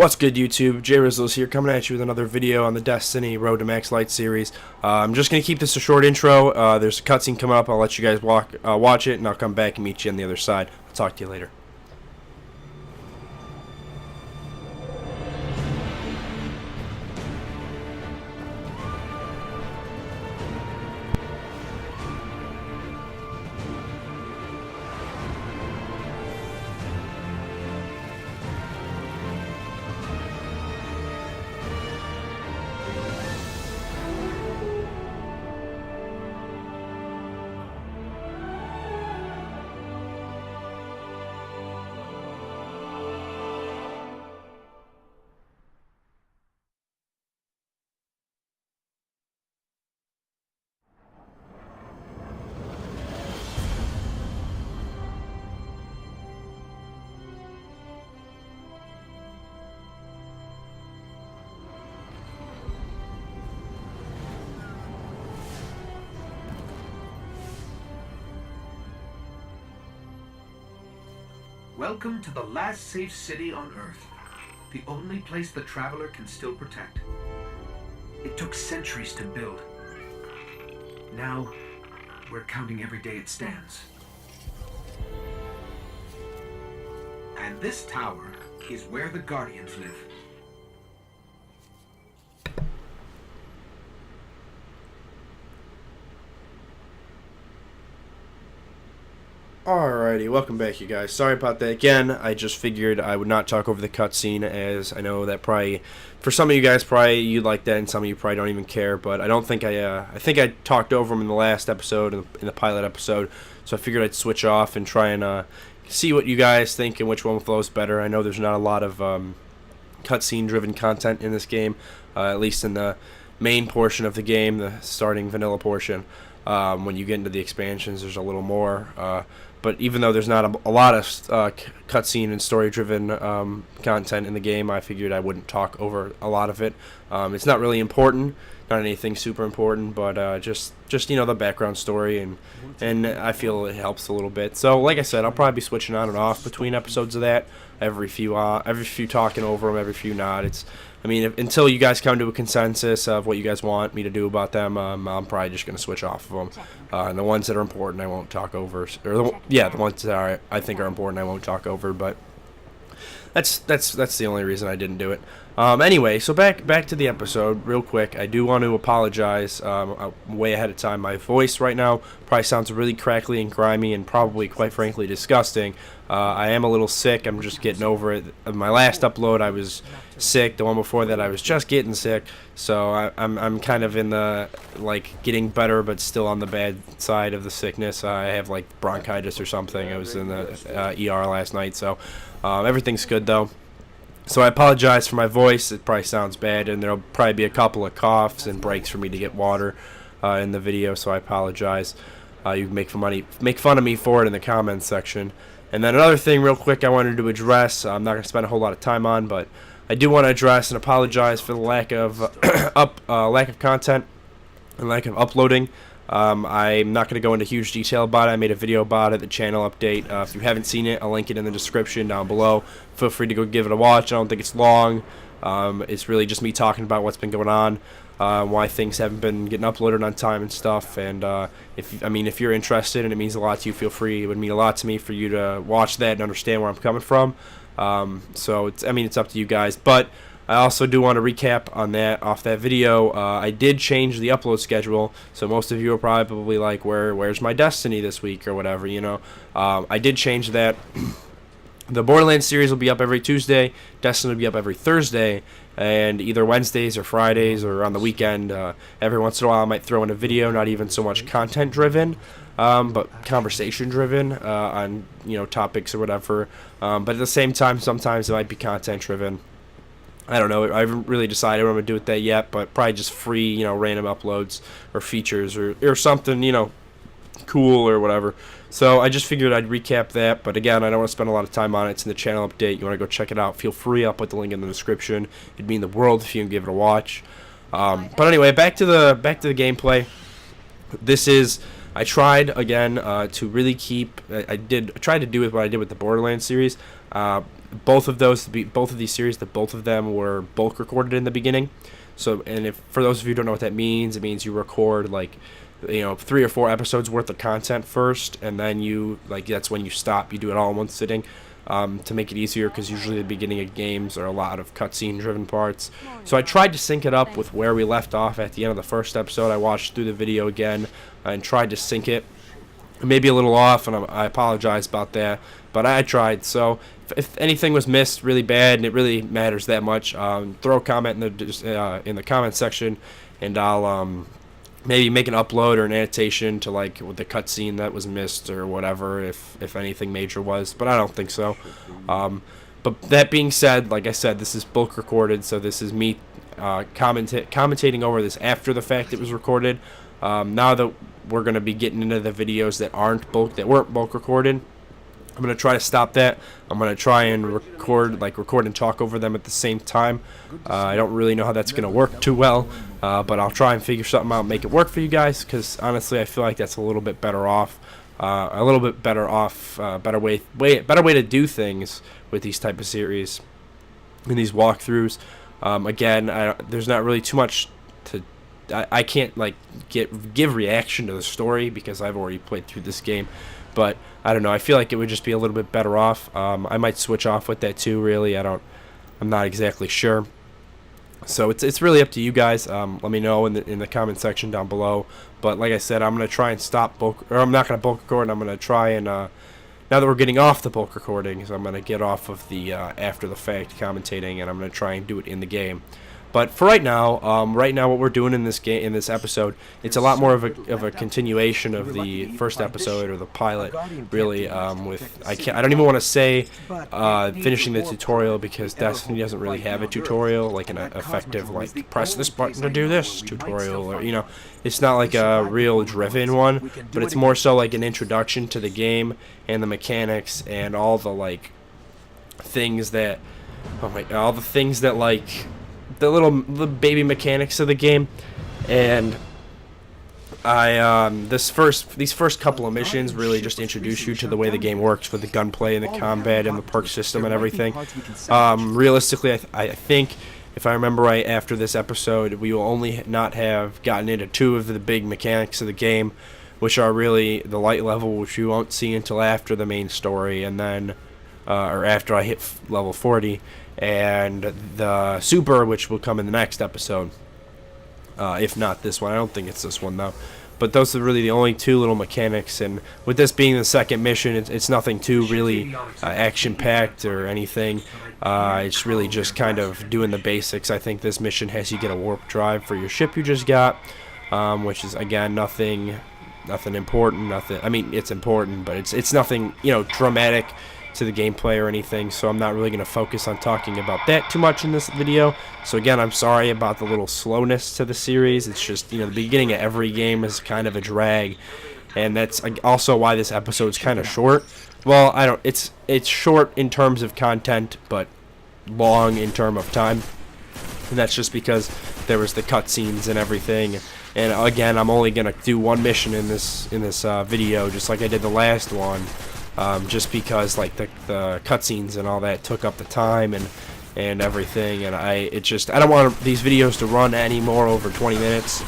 What's good, YouTube? Jay Rizzles here, coming at you with another video on the Destiny Road to Max Light series. I'm just going to keep this a short intro. There's a cutscene coming up. I'll let you guys watch it, and I'll come back and meet you on the other side. I'll talk to you later. Welcome to the last safe city on Earth. The only place the Traveler can still protect. It took centuries to build. Now, we're counting every day it stands. And this tower is where the Guardians live. Alrighty, welcome back, you guys. Sorry about that again. I just figured I would not talk over the cutscene, as I know that probably, for some of you guys, probably you like that, and some of you probably don't even care. But I don't think I think I talked over them in the last episode, in the pilot episode. So I figured I'd switch off and try and see what you guys think and which one flows better. I know there's not a lot of cutscene-driven content in this game, at least in the main portion of the game, the starting vanilla portion. When you get into the expansions, there's a little more. But even though there's not a lot of cutscene and story-driven content in the game, I figured I wouldn't talk over a lot of it. It's not really important, not anything super important, but just you know, the background story, and I feel it helps a little bit. So like I said, I'll probably be switching on and off between episodes of that. Every few talking over them, every few not. I mean, until you guys come to a consensus of what you guys want me to do about them, I'm probably just going to switch off of them. And the ones that are important, I won't talk over. The ones that I think are important, I won't talk over. But that's the only reason I didn't do it. Anyway, so back to the episode real quick. I do want to apologize way ahead of time. My voice right now probably sounds really crackly and grimy and probably, quite frankly, disgusting. I am a little sick. I'm just getting over it. My last upload, I was sick. The one before that, I was just getting sick. So I'm kind of in the, like, getting better but still on the bad side of the sickness. I have, like, bronchitis or something. I was in the ER last night. So everything's good, though. So I apologize for my voice. It probably sounds bad, and there'll probably be a couple of coughs and breaks for me to get water in the video, so I apologize. You can make fun of me for it in the comments section. And then another thing real quick I wanted to address, I'm not going to spend a whole lot of time on, but I do want to address and apologize for the lack of lack of content and lack of uploading. I'm not going to go into huge detail about it. I made a video about it, the channel update. If you haven't seen it, I'll link it in the description down below. Feel free to go give it a watch. I don't think it's long. It's really just me talking about what's been going on, why things haven't been getting uploaded on time and stuff. And if you're interested and it means a lot to you, feel free. It would mean a lot to me for you to watch that and understand where I'm coming from. So it's up to you guys. But I also do want to recap on that off that video. I did change the upload schedule, so most of you are probably like, where's my Destiny this week or whatever, you know. I did change that. The Borderlands series will be up every Tuesday. Destiny will be up every Thursday, and either Wednesdays or Fridays or on the weekend. Every once in a while I might throw in a video, not even so much content driven, but conversation driven on, you know, topics or whatever. But at the same time, sometimes it might be content driven. I don't know. I haven't really decided what I'm going to do with that yet, but probably just free, you know, random uploads or features or something, you know, cool or whatever. So I just figured I'd recap that, but again, I don't want to spend a lot of time on it. It's in the channel update. You want to go check it out, feel free. I'll put the link in the description. It'd mean the world if you can give it a watch. But anyway, back to the gameplay. This is, I tried again to really keep. I tried to do with what I did with the Borderlands series. both of these series, that both of them were bulk recorded in the beginning. So, and if for those of you who don't know what that means, it means you record like 3 or 4 episodes worth of content first, and then that's when you stop. You do it all in one sitting. To make it easier, because usually the beginning of games are a lot of cutscene driven parts. So I tried to sync it up with where we left off at the end of the first episode. I watched through the video again and tried to sync it. Maybe a little off, and I apologize about that, but I tried. So if anything was missed really bad, and it really matters that much, throw a comment in the comment section, and I'll maybe make an upload or an annotation to like with the cutscene that was missed or whatever, if anything major was, but I don't think so. But that being said, like I said, this is bulk recorded, so this is me commentating over this after the fact it was recorded. Now that we're going to be getting into the videos that weren't bulk recorded, I'm going to try to stop that. I'm going to try and record and talk over them at the same time. I don't really know how that's going to work too well, but I'll try and figure something out and make it work for you guys, because honestly I feel like that's a little bit better off. Better way to do things with these type of series and these walkthroughs. Again, there's not really too much to. I can't like give reaction to the story because I've already played through this game, but I don't know. I feel like it would just be a little bit better off. I might switch off with that too. Really, I'm not exactly sure. So it's really up to you guys. Let me know in the comment section down below. But like I said, I'm gonna try and stop I'm not gonna bulk record. I'm gonna try and now that we're getting off the bulk recording, so I'm gonna get off of the after the fact commentating, and I'm gonna try and do it in the game. But for right now, what we're doing in this episode, it's a lot more of a continuation of the first episode, or the pilot, really. I don't even want to say finishing the tutorial, because Destiny doesn't really have a tutorial, like an effective like press this button to do this tutorial, or it's not like a real driven one, but it's more so like an introduction to the game and the mechanics and all the like things that like the baby mechanics of the game. And these first couple of missions really just introduce you to the way the game works with the gunplay and the combat and the perk system and everything. Realistically, I think, if I remember right, after this episode, we will only not have gotten into 2 of the big mechanics of the game, which are really the light level, which you won't see until after the main story, and then or after I hit level 40, and the super, which will come in the next episode, if not this one. I don't think it's this one though. But those are really the only 2 little mechanics, and with this being the second mission, it's nothing too really action-packed or anything. It's really just kind of doing the basics. I think this mission has you get a warp drive for your ship you just got, which is again nothing important. I mean, it's important, but it's nothing dramatic to the gameplay or anything, so I'm not really going to focus on talking about that too much in this video. So again, I'm sorry about the little slowness to the series. It's just, the beginning of every game is kind of a drag, and that's also why this episode's kind of short. Well, it's short in terms of content, but long in terms of time, and that's just because there was the cutscenes and everything. And again, I'm only going to do one mission in this video, just like I did the last one. Just because like the cutscenes and all that took up the time and everything, and I don't want these videos to run any more over 20 minutes.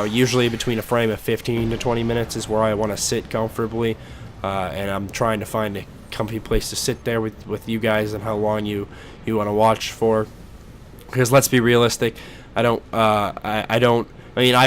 Usually between a frame of 15 to 20 minutes is where I want to sit comfortably, and I'm trying to find a comfy place to sit there with you guys and how long you want to watch for. Because let's be realistic, I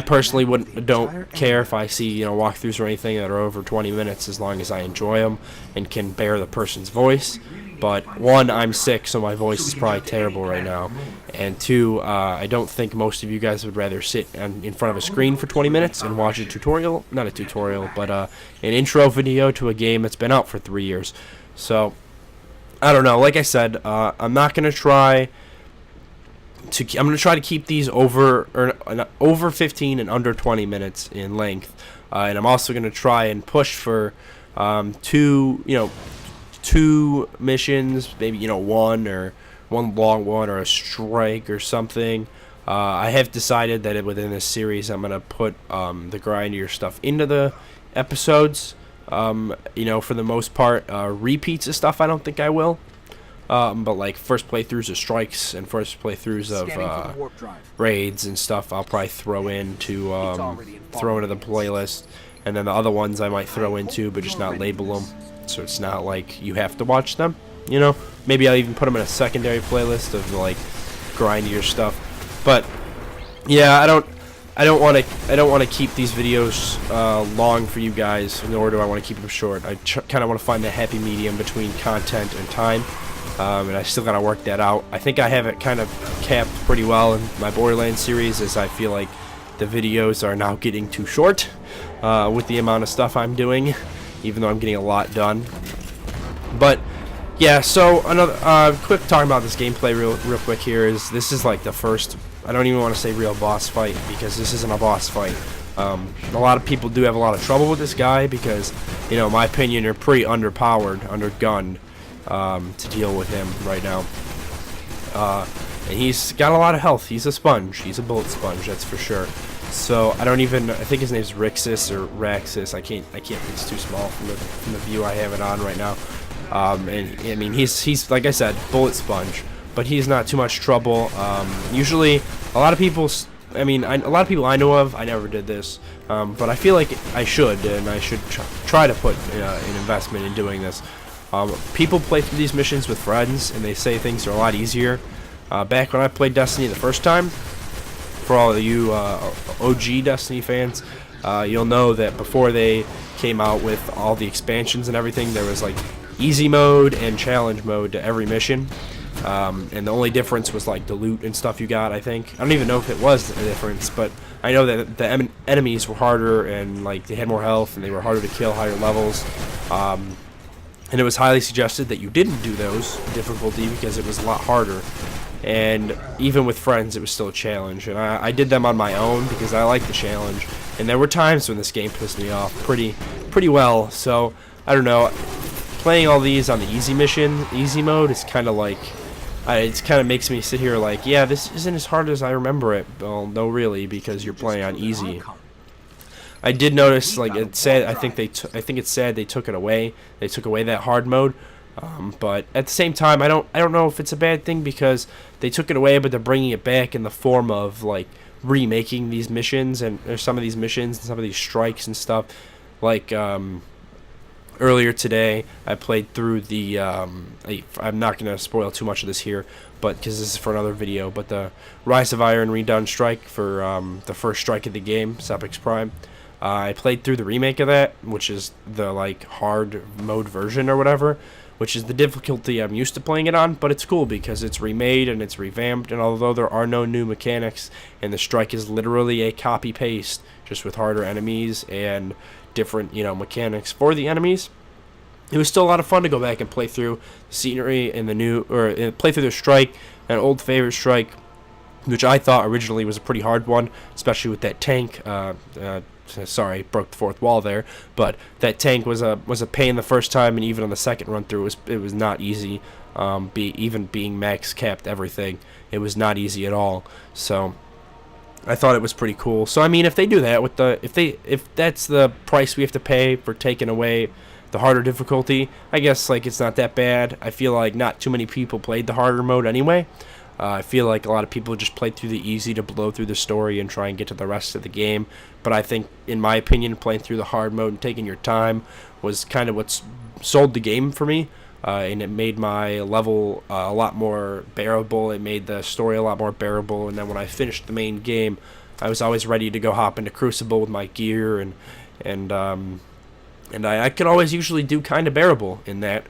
personally don't care if I see walkthroughs or anything that are over 20 minutes, as long as I enjoy them and can bear the person's voice. But 1, I'm sick, so my voice is probably terrible right now, and 2, I don't think most of you guys would rather sit in front of a screen for 20 minutes and watch not a tutorial, but an intro video to a game that's been out for 3 years. So I don't know. Like I said, I'm going to try to keep these over 15 and under 20 minutes in length, and I'm also going to try and push for 2 missions, maybe one long one or a strike or something. I have decided that within this series I'm going to put the grindier stuff into the episodes. For the most part, repeats of stuff I don't think I will. But like first playthroughs of strikes and first playthroughs of raids and stuff, I'll probably throw into the playlist, and then the other ones I might throw into, but just not label them, so it's not like you have to watch them. You know, maybe I'll even put them in a secondary playlist of like grindier stuff. But yeah, I don't want to keep these videos long for you guys, nor do I want to keep them short. I kind of want to find the happy medium between content and time, and I still got to work that out. I think I have it kind of capped pretty well in my Borderlands series, as I feel like the videos are now getting too short with the amount of stuff I'm doing, even though I'm getting a lot done. But yeah, so another quick talking about this gameplay real quick here is this is like the first, I don't even want to say real boss fight, because this isn't a boss fight. A lot of people do have a lot of trouble with this guy because, you know, in my opinion, you're pretty underpowered, undergunned to deal with him right now. And he's got a lot of health. He's a sponge. He's a bullet sponge, that's for sure. So I think his name's Rixus or Raxus. I can't. It's too small from the view I have it on right now. And I mean, he's like I said, bullet sponge, but he's not too much trouble. Usually, a lot of people I know of, I never did this, but I feel like I should, and I should try to put an investment in doing this. People play through these missions with friends, and they say things are a lot easier. Back when I played Destiny the first time, for all of you OG Destiny fans, you'll know that before they came out with all the expansions and everything, there was like easy mode and challenge mode to every mission. And the only difference was like the loot and stuff you got, I think. I don't even know if it was a difference, but I know that the enemies were harder, and like they had more health, and they were harder to kill, higher levels. And it was highly suggested that you didn't do those difficulty because it was a lot harder. And even with friends, it was still a challenge. And I did them on my own because I like the challenge. And there were times when this game pissed me off pretty well. So I don't know. Playing all these on the easy mode, is kind of like, it kind of makes me sit here like, yeah, this isn't as hard as I remember it. Well, no, really, because you're playing on easy. I did notice, like it said, I think it's sad they took it away. They took away that hard mode. But at the same time, I don't know if it's a bad thing because they took it away, but they're bringing it back in the form of like remaking these missions and some of these missions and some of these strikes and stuff. Like earlier today, I played through the I'm not gonna spoil too much of this here, but because this is for another video. But the Rise of Iron Redone strike for the first strike of the game, Sepix Prime. I played through the remake of that, which is the like hard mode version or whatever, which is the difficulty I'm used to playing it on, but it's cool because it's remade and it's revamped, and although there are no new mechanics, and the strike is literally a copy-paste, just with harder enemies and different, you know, mechanics for the enemies, it was still a lot of fun to go back and play through the scenery and play through the strike, an old favorite strike, which I thought originally was a pretty hard one, especially with that tank. Sorry, broke the fourth wall there, but that tank was a pain the first time, and even on the second run through, it was not easy. Even being max capped everything, it was not easy at all. So I thought it was pretty cool. So I mean, if they do that with if that's the price we have to pay for taking away the harder difficulty, I guess like it's not that bad. I feel like not too many people played the harder mode anyway. I feel like a lot of people just played through the easy to blow through the story and try and get to the rest of the game. But I think, in my opinion, playing through the hard mode and taking your time was kind of what's sold the game for me. And it made my level a lot more bearable. It made the story a lot more bearable. And then when I finished the main game, I was always ready to go hop into Crucible with my gear. And I could always usually do kind of bearable in that.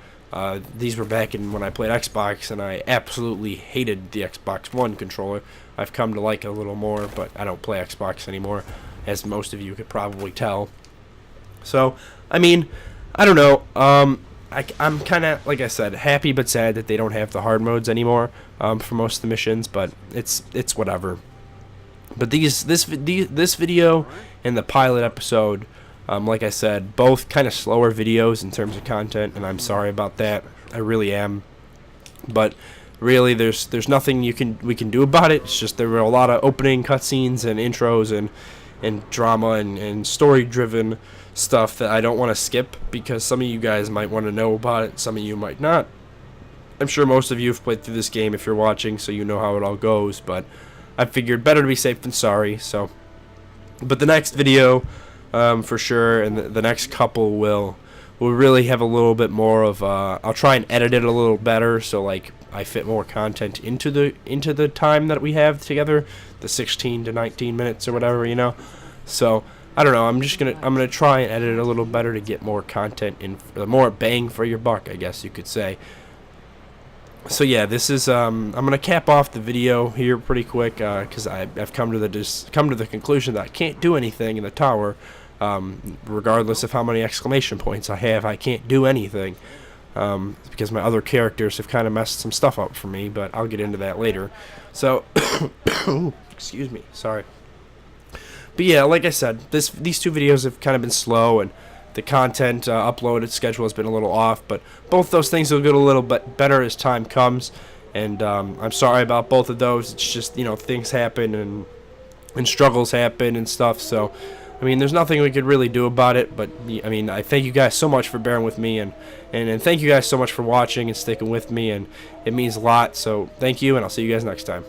These were back in when I played Xbox, and I absolutely hated the Xbox One controller. I've come to like it a little more, but I don't play Xbox anymore, as most of you could probably tell. So, I mean, I don't know. I'm kind of, like I said, happy but sad that they don't have the hard modes anymore for most of the missions, but it's whatever. But this video and the pilot episode, like I said, both kind of slower videos in terms of content, and I'm sorry about that. I really am. But really, there's nothing we can do about it. It's just there were a lot of opening cutscenes and intros and drama and story-driven stuff that I don't want to skip because some of you guys might want to know about it, some of you might not. I'm sure most of you have played through this game if you're watching, so you know how it all goes, but I figured better to be safe than sorry. So, but the next video, for sure, and the next couple will really have a little bit more of. I'll try and edit it a little better, so like I fit more content into the time that we have together, the 16 to 19 minutes or whatever, you know. So I don't know. I'm gonna try and edit it a little better to get more content in, more bang for your buck, I guess you could say. So yeah, this is I'm gonna cap off the video here pretty quick because I've come to the conclusion that I can't do anything in the tower, regardless of how many exclamation points I have. I can't do anything because my other characters have kind of messed some stuff up for me, but I'll get into that later. So excuse me, sorry. But yeah, like I said, these two videos have kind of been slow, and the content uploaded schedule has been a little off, but both those things will get a little bit better as time comes, and I'm sorry about both of those. It's just, you know, things happen and struggles happen and stuff, so I mean, there's nothing we could really do about it, but I mean, I thank you guys so much for bearing with me, and thank you guys so much for watching and sticking with me, and it means a lot, so thank you, and I'll see you guys next time.